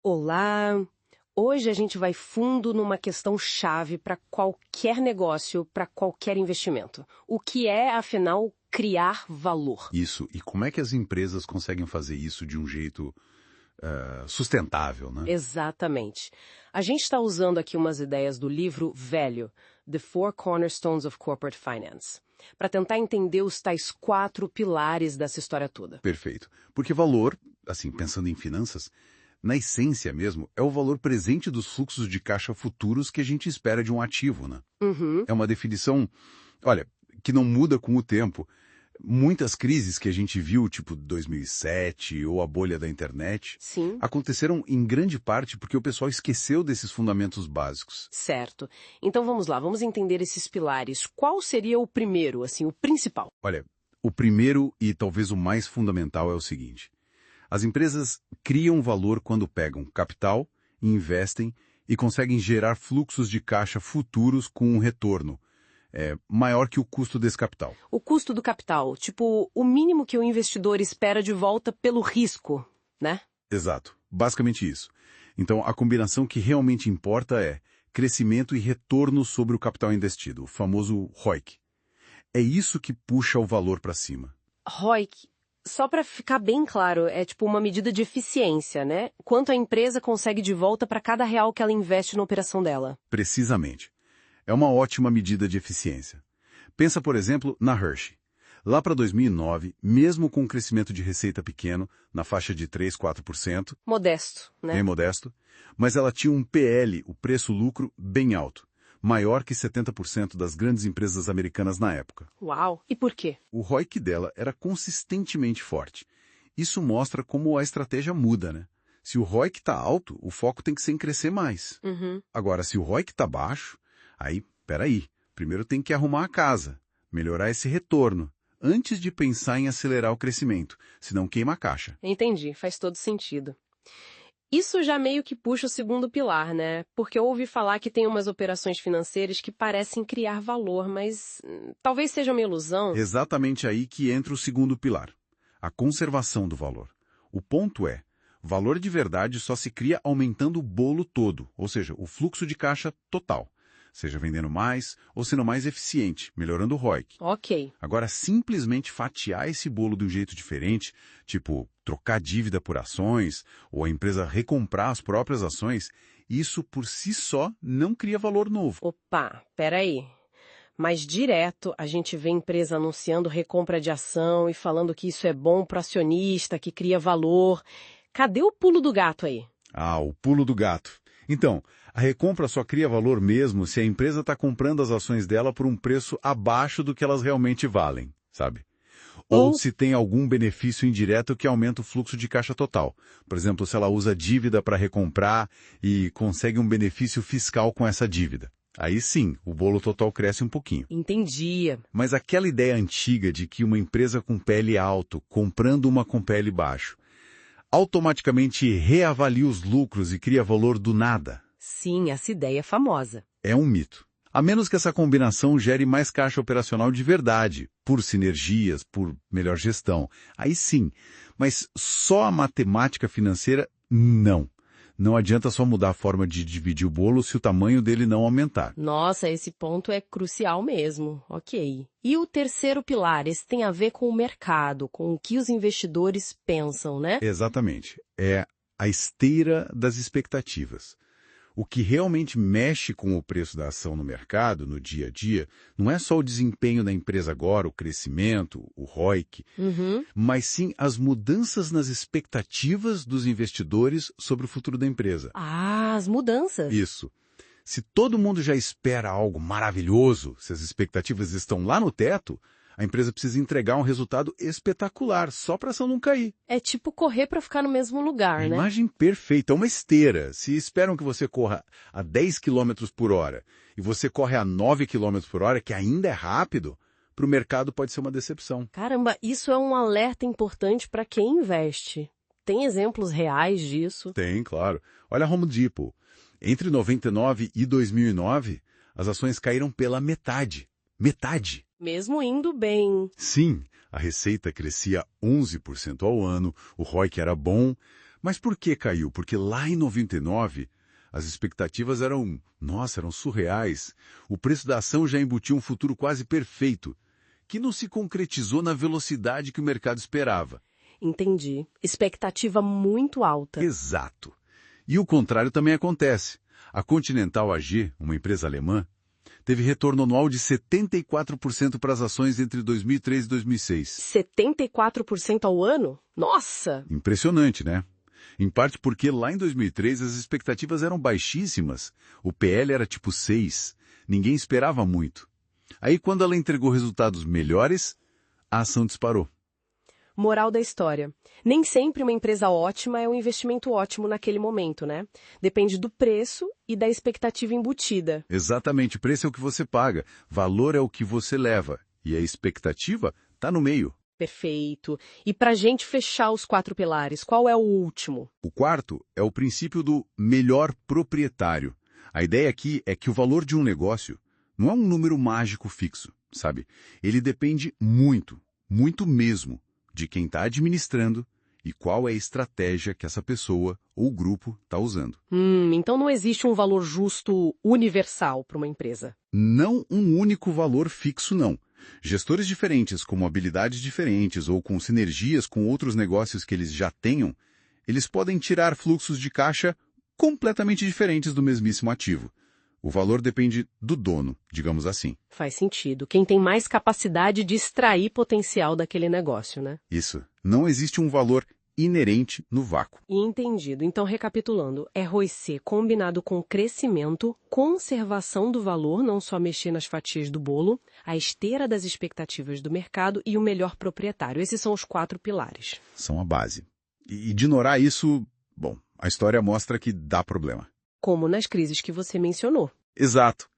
Olá! Hoje a gente vai fundo numa questão chave para qualquer negócio, para qualquer investimento. O que é, afinal, criar valor? Isso. E como é que as empresas conseguem fazer isso de um jeito sustentável, né? Exatamente. A gente está usando aqui umas ideias do livro velho, The Four Cornerstones of Corporate Finance, para tentar entender os tais 4 pilares dessa história toda. Perfeito. Porque valor, assim, pensando em finanças, na essência mesmo, é o valor presente dos fluxos de caixa futuros que a gente espera de um ativo, né? Uhum. É uma definição, olha, que não muda com o tempo. Muitas crises que a gente viu, tipo 2007 ou a bolha da internet, Sim. aconteceram em grande parte porque o pessoal esqueceu desses fundamentos básicos. Certo. Então vamos lá, vamos entender esses pilares. Qual seria o primeiro, assim, o principal? Olha, o primeiro e talvez o mais fundamental é o seguinte. As empresas criam valor quando pegam capital, investem e conseguem gerar fluxos de caixa futuros com um retorno maior que o custo desse capital. O custo do capital, tipo, o mínimo que o investidor espera de volta pelo risco, né? Exato. Basicamente isso. Então, a combinação que realmente importa é crescimento e retorno sobre o capital investido, o famoso ROIC. É isso que puxa o valor para cima. ROIC, só para ficar bem claro, é tipo uma medida de eficiência, né? Quanto a empresa consegue de volta para cada real que ela investe na operação dela. Precisamente. É uma ótima medida de eficiência. Pensa, por exemplo, na Hershey. Lá para 2009, mesmo com um crescimento de receita pequeno, na faixa de 3, 4%, Modesto, né? bem modesto, mas ela tinha um PL, o preço-lucro, bem alto, maior que 70% das grandes empresas americanas na época. Uau! E por quê? O ROIC dela era consistentemente forte. Isso mostra como a estratégia muda, né? Se o ROIC está alto, o foco tem que ser em crescer mais. Uhum. Agora, se o ROIC está baixo, aí, peraí, primeiro tem que arrumar a casa, melhorar esse retorno, antes de pensar em acelerar o crescimento, senão queima a caixa. Entendi, faz todo sentido. Isso já meio que puxa o segundo pilar, né? Porque eu ouvi falar que tem umas operações financeiras que parecem criar valor, mas talvez seja uma ilusão. Exatamente aí que entra o segundo pilar, a conservação do valor. O ponto é, valor de verdade só se cria aumentando o bolo todo, ou seja, o fluxo de caixa total. Seja vendendo mais ou sendo mais eficiente, melhorando o ROIC. Ok. Agora, simplesmente fatiar esse bolo de um jeito diferente, tipo trocar dívida por ações, ou a empresa recomprar as próprias ações, isso por si só não cria valor novo. Opa, peraí. Mas direto a gente vê empresa anunciando recompra de ação e falando que isso é bom para o acionista, que cria valor. Cadê o pulo do gato aí? Ah, o pulo do gato. Então, a recompra só cria valor mesmo se a empresa está comprando as ações dela por um preço abaixo do que elas realmente valem, sabe? Ou se tem algum benefício indireto que aumenta o fluxo de caixa total. Por exemplo, se ela usa dívida para recomprar e consegue um benefício fiscal com essa dívida. Aí sim, o bolo total cresce um pouquinho. Entendi. Mas aquela ideia antiga de que uma empresa com PL alto, comprando uma com PL baixo, automaticamente reavalia os lucros e cria valor do nada. Sim, essa ideia é famosa. É um mito. A menos que essa combinação gere mais caixa operacional de verdade, por sinergias, por melhor gestão. Aí sim. Mas só a matemática financeira, não. Não adianta só mudar a forma de dividir o bolo se o tamanho dele não aumentar. Nossa, esse ponto é crucial mesmo. Ok. E o terceiro pilar, esse tem a ver com o mercado, com o que os investidores pensam, né? Exatamente. É a esteira das expectativas. O que realmente mexe com o preço da ação no mercado, no dia a dia, não é só o desempenho da empresa agora, o crescimento, o ROIC, mas sim as mudanças nas expectativas dos investidores sobre o futuro da empresa. Ah, as mudanças. Isso. Se todo mundo já espera algo maravilhoso, se as expectativas estão lá no teto, a empresa precisa entregar um resultado espetacular, só para a ação não cair. É tipo correr para ficar no mesmo lugar, né? Imagem perfeita, uma esteira. Se esperam que você corra a 10 km por hora e você corre a 9 km por hora, que ainda é rápido, para o mercado pode ser uma decepção. Caramba, isso é um alerta importante para quem investe. Tem exemplos reais disso? Tem, claro. Olha a Home Depot. Entre 99 e 2009, as ações caíram pela metade. Metade! Mesmo indo bem. Sim, a receita crescia 11% ao ano, o ROIC era bom, Mas por que caiu? Porque lá em 99, as expectativas eram surreais. O preço da ação já embutia um futuro quase perfeito, que não se concretizou na velocidade que o mercado esperava. Entendi. Expectativa muito alta. Exato. E o contrário também acontece. A Continental AG, uma empresa alemã, teve retorno anual de 74% para as ações entre 2003 e 2006. 74% ao ano? Nossa! Impressionante, né? Em parte porque lá em 2003 as expectativas eram baixíssimas. O PL era tipo 6. Ninguém esperava muito. Aí quando ela entregou resultados melhores, a ação disparou. Moral da história. Nem sempre uma empresa ótima é um investimento ótimo naquele momento, né? Depende do preço e da expectativa embutida. Exatamente, preço é o que você paga, valor é o que você leva. E a expectativa está no meio. Perfeito. E para a gente fechar os 4 pilares, qual é o último? O quarto é o princípio do melhor proprietário. A ideia aqui é que o valor de um negócio não é um número mágico fixo, sabe? Ele depende muito, muito mesmo, de quem está administrando e qual é a estratégia que essa pessoa ou grupo está usando. Então não existe um valor justo universal para uma empresa. Não um único valor fixo, não. Gestores diferentes, com habilidades diferentes ou com sinergias com outros negócios que eles já tenham, eles podem tirar fluxos de caixa completamente diferentes do mesmíssimo ativo. O valor depende do dono, digamos assim. Faz sentido. Quem tem mais capacidade de extrair potencial daquele negócio, né? Isso. Não existe um valor inerente no vácuo. Entendido. Então, recapitulando, ROIC combinado com crescimento, conservação do valor, não só mexer nas fatias do bolo, a esteira das expectativas do mercado e o melhor proprietário. Esses são os 4 pilares. São a base. E ignorar isso, bom, a história mostra que dá problema. Como nas crises que você mencionou. Exato.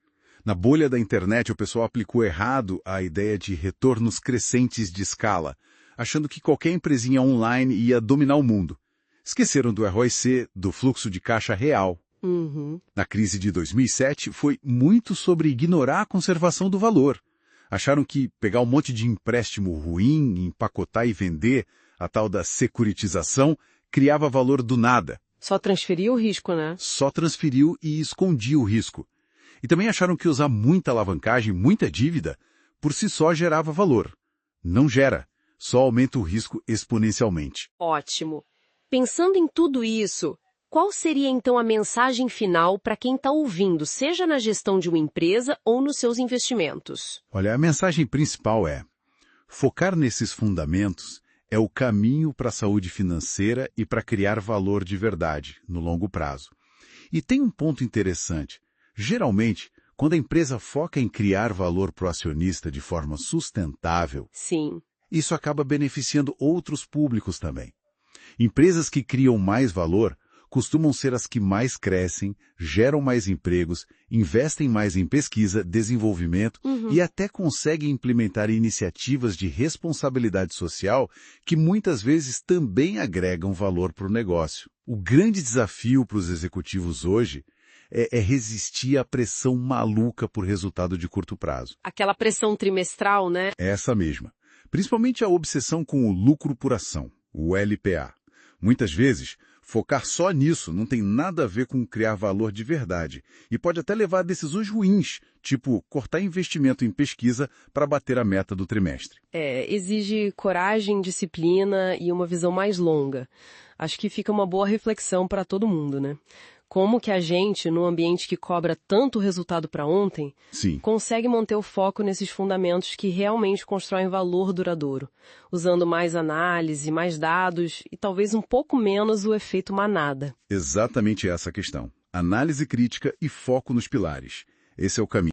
Na bolha da internet, o pessoal aplicou errado a ideia de retornos crescentes de escala, achando que qualquer empresinha online ia dominar o mundo. Esqueceram do ROIC, do fluxo de caixa real. Na crise de 2007, foi muito sobre ignorar a conservação do valor. Acharam que pegar um monte de empréstimo ruim, empacotar e vender, a tal da securitização, criava valor do nada. Só transferia o risco, né? Só transferiu e escondia o risco. E também acharam que usar muita alavancagem, muita dívida, por si só gerava valor. Não gera, só aumenta o risco exponencialmente. Ótimo. Pensando em tudo isso, qual seria então a mensagem final para quem está ouvindo, seja na gestão de uma empresa ou nos seus investimentos? Olha, a mensagem principal é: focar nesses fundamentos é o caminho para a saúde financeira e para criar valor de verdade, no longo prazo. E tem um ponto interessante. Geralmente, quando a empresa foca em criar valor para o acionista de forma sustentável, Sim. isso acaba beneficiando outros públicos também. Empresas que criam mais valor costumam ser as que mais crescem, geram mais empregos, investem mais em pesquisa, desenvolvimento e até conseguem implementar iniciativas de responsabilidade social que muitas vezes também agregam valor para o negócio. O grande desafio para os executivos hoje é resistir à pressão maluca por resultado de curto prazo. Aquela pressão trimestral, né? Essa mesma. Principalmente a obsessão com o lucro por ação, o LPA. Muitas vezes, focar só nisso não tem nada a ver com criar valor de verdade e pode até levar a decisões ruins, tipo cortar investimento em pesquisa para bater a meta do trimestre. Exige coragem, disciplina e uma visão mais longa. Acho que fica uma boa reflexão para todo mundo, né? Como que a gente, num ambiente que cobra tanto resultado para ontem, Sim. consegue manter o foco nesses fundamentos que realmente constroem valor duradouro, usando mais análise, mais dados e talvez um pouco menos o efeito manada. Exatamente essa a questão. Análise crítica e foco nos pilares. Esse é o caminho.